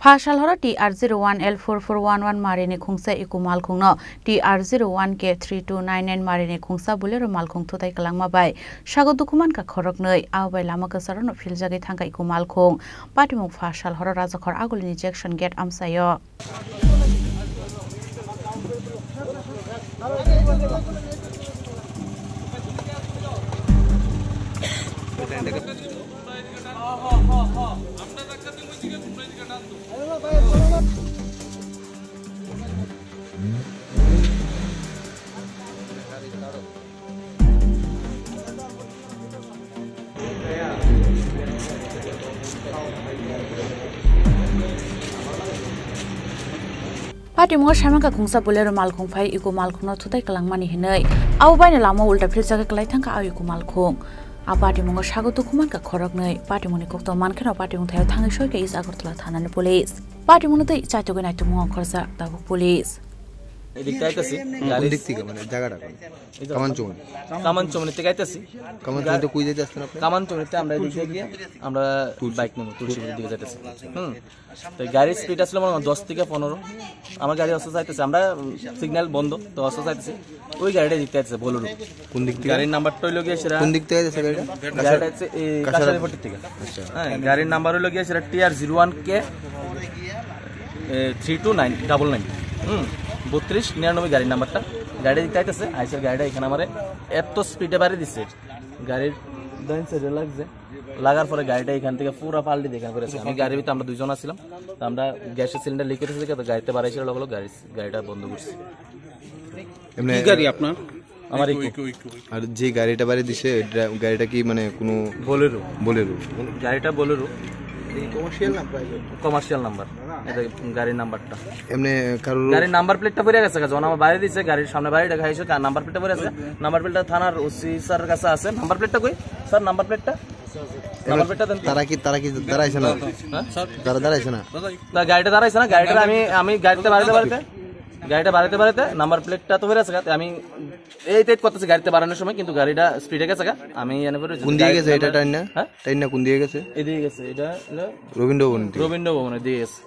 Fasalhora TR01L4411 Marini Khungsa Iku Malkhungno TR01K3299 Marini Khungsa Bolero Malkhung Thotai Kalangma Bai Sago Dukuman ka Khorognoi Awbai Lama Kasarono Filjagai Thangka Iku Malkhung Patimung Fasalhora Rajakhor Agulini Injection Gate Amsayo Patimung Shamaka Khungsa Bolero Malkhung Phai Iku Malkhung Thotai Kalangmani Hinai Awbai Lama Ulta Filjagai Kalai Thangka Aw Iku Malkhung Patimung Sago Dukuman ka Khorognoi Patimung Kokto Mankheno Patimung Thayo Thangai Soike is Agartala Thanani Police Patimung Tei Chaitogai Naitumung Khorsa Tabu Police এদিক চাইতেছি গাড়ি দিক থেকে মানে জায়গাটা কামানচমনিতে গাইতেছি কামানচমনিতে কই যাইতে আসছেন আপনি কামানচমনিতে আমরা এদিকে গিয়ে আমরা বাইক নেব তুলসীপুরের দিকে যাইতেছি তো গাড়ির স্পিড আসলে মনে হয় 10 থেকে 15 আমার গাড়ি অস্ত চাইতেছে আমরা সিগন্যাল বন্ধ তো অস্ত চাইতেছি ওই গাড়িটা দিতে যাচ্ছে বলুরু কোন দিক থেকে গাড়ির নাম্বারটা হইলো গিয়ে সেটা কোন দিক থেকে যাচ্ছে গাড়িটা হচ্ছে এই কাশারিপট্টি থেকে আচ্ছা হ্যাঁ গাড়ির নাম্বার হইলো গিয়ে সেটা TR01K 3299 3299 গাড়ির নাম্বারটা গাড়ি দিতে আইতেছে আইসার গাড়িটা এখানে আমারে এত স্পিডে বাড়ি দিছে গাড়ির ডাইন সাইডে লাগছে লাগার পরে গাড়িটা এখান থেকে পুরো পাল্টি দেখা করেছে আমি গাড়ির ভিতরে আমরা দুইজন ছিলাম তো আমরা গ্যাসের সিলিন্ডার লিক করেছি তো গাড়িতে বাড়াইছিল লগলো গাড়িটা বন্ধ করছি এমনি কি গাড়ি আপনার আমার ইকো আর যে গাড়িটা বাড়ি দিছে গাড়িটা কি মানে কোনো বোলেরো গাড়িটা বোলেরো কমার্শিয়াল নাম্বার এটা গাড়ির নাম্বারটা এমনি কারো গাড়ির নাম্বার প্লেটটা পড়ে গেছে যখন আমার বাইরে দিছে গাড়ির সামনে বাড়িটা খাইছে নাম্বার প্লেটটা পড়ে আছে নাম্বার প্লেটটা থানার ওসি স্যারের কাছে আছে নাম্বার প্লেটটা কই স্যার নাম্বার প্লেটটা দেন তারা কি দাঁড়াইছে না তারা দাঁড়াইছে না গাড়িটা দাঁড়াইছে না গাড়িটা আমি গাড়িতে গাড়িটা বাড়াতে নাম্বার প্লেটটা তো বেড়ে আছে আমি এই তেজ করতেছি গাড়িতে বাড়ানোর সময় কিন্তু গাড়িটা স্পিডে গেছে আমি এনে পরে কোন দিকে গেছে এটা টাইন না কোন দিকে গেছে এদিকে গেছে এটা রবীন্দ্র ভবনে দিয়ে গেছে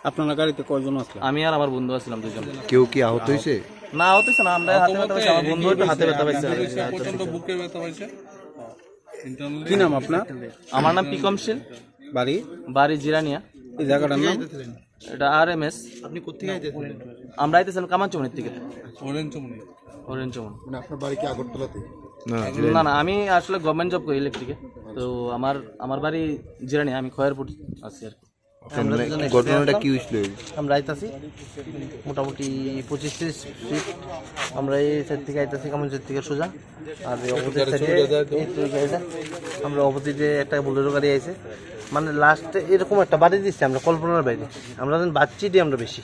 আপনার গাড়িতে কয়জন আসলো আমি আর আমার বন্ধু আসলাম দুজন কেউ কি আহত হইছে না আহত হইছে না আমরা হাতে ব্যথা পাইছি আমার বন্ধু একটু হাতে ব্যথা পাইছে প্রচন্ড বুকে ব্যথা পাইছে কি নাম আপনার আমার নাম পিকমশীল বাড়ি জিরানিয়া এই জায়গাটার নাম এটা RMS আপনি কোথা থেকে আইতেছেন আমরা আইতেছিলাম কামানচমনির থেকে ওরেঞ্জমনি মানে আপনার বাড়ি কি আগরতলাতে না আমি আসলে গভর্নমেন্ট জব করি ইলেকট্রিকে তো আমার বাড়ি জিরানিয়া আমি খয়েরপুর আছি আর ঘটনাটা কি হইছিল আমরা আইতাছি মোটামুটি 25-30 ফিট আমরা এই সাইড থেকে আইতাছি কামানচর থেকে সোজা আর অপোজিট সাইডে আমরা অপোজিটে একটা বোলেরো গাড়ি আইছে মানে লাস্টে এরকম একটা বাড়ি দিচ্ছি আমরা কল্পনার বাইরে আমরা যখন বাচ্চি দিই আমরা বেশি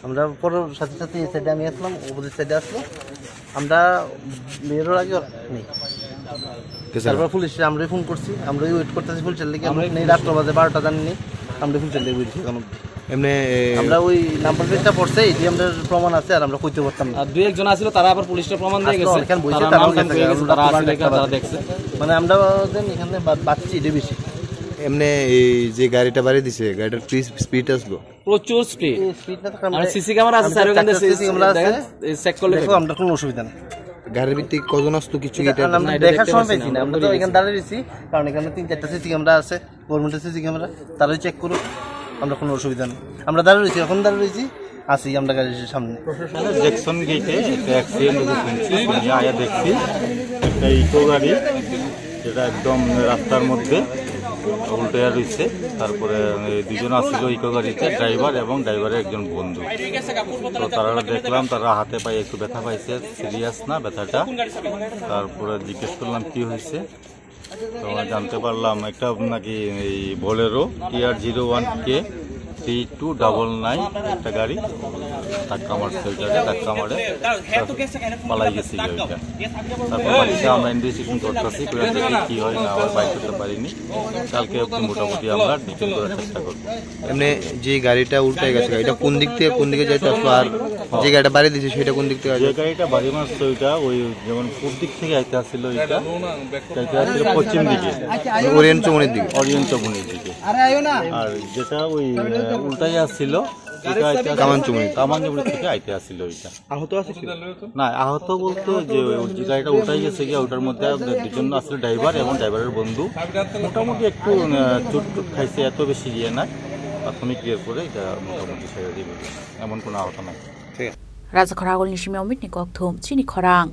আমরা পরের সাথে সাথে এই সাইডে আমি আসলাম অপোজিট সাইডে আসলো আমরা বেরোর আগে নেই তারপর পুলিশে আমরাই ফোন করছি আমরাই ওয়েট করতেছি পুলিশের লেগে আমরা নেই রাত্র বাজে 12টা জানি আমরা পুলিশের লেগে বলছি এমনি আমরা ওই নাম্বার প্লেটটা পড়ছে এটি আমাদের প্রমাণ আছে আর আমরা কইতে পারতাম না আর দুই একজন আছিল তারা আবার পুলিশের প্রমাণ দিয়ে গেছে তারা আসলে তারা দেখছে মানে আমরা এখানে বাচ্চি এটা বেশি এমনি এই যে গাড়িটা বাড়ি দিছে গাড়িটার স্পিড আসলো প্রচুর স্পিড না আর সিসি ক্যামেরা আছে স্যার ওখানে সিসি ক্যামেরা আছে চেক করলে দেখো আমরা কোনো অসুবিধা নেই গাড়ির ভিতরে কজন আসতো কিছু আমরা দেখার সময় পাইছি না আমরা তো এখানে দাঁড়িয়ে রইছি কারণ এখানে 3-4টা সিসি ক্যামেরা আছে গভর্নমেন্টের সিসি ক্যামেরা তারাই চেক করুক আমরা কোনো অসুবিধা নেই আমরা দাঁড়িয়ে রইছি এখন দাঁড়িয়ে রইছি আসি আমরা গাড়ির সামনে জ্যাকসন গেটে একটা অ্যাক্সিডেন্ট হয়েছে আমি আয়া দেখছি একটা ইকো গাড়ি যেটা একদম রাস্তার মধ্যে উল্টে রয়েছে তারপরে দুজন আসছিল ইকো গাড়িতে ড্রাইভার এবং ড্রাইভারের একজন বন্ধু তো তারা দেখলাম তারা হাতে পায়ে একটু ব্যথা পাইছে সিরিয়াস না ব্যথাটা তারপরে জিজ্ঞেস করলাম কি হয়েছে তো জানতে পারলাম একটা নাকি এই বোলেরো TR01K 3299 একটা গাড়ি ধাক্কা মারছে ওইটাকে ধাক্কা মারে পালাই গেছে ওইটা তারপর বাড়িতে আমরা ইনভেস্টিগেশন করতেছি করে দেখি কি হয় না হয় বাইক করতে পারিনি কালকে মোটামুটি আমরা ডিটেল করার চেষ্টা করবো এমনি যে গাড়িটা উল্টে গেছে এটা কোন দিক থেকে কোন দিকে যাইতে আসলো আর যে গাড়িটা বাড়ি দিছে সেটা কোন দিক থেকে যে গাড়িটা বাড়ি মারছে ওইটা ওই যেমন পূর্ব দিক থেকে আইতে আসছিল ওইটা যাইতে আসছিল পশ্চিম দিকে ওরিয়েন্ট চৌমনির দিকে অরিয়ন চমনির দিকে আর যেটা ওই উল্টাই আসছিল কামানচুমনি থেকে আইতে আসছিল ওইটা আহত আছে না আহত বলতো যে ওই যে গাড়িটা উল্টাই গেছে গিয়ে ওটার মধ্যে দুজন আসলে ড্রাইভার এবং ড্রাইভারের বন্ধু মোটামুটি একটু চোট টুট খাইছে এত বেশি ইয়ে না প্রাথমিক ইয়ের পরে এটা মোটামুটি ছেড়ে দিবে এমন কোনো আহত নাই রাজা খরাগল নিশিমে অমিত নিকক থুম চিনি খরাং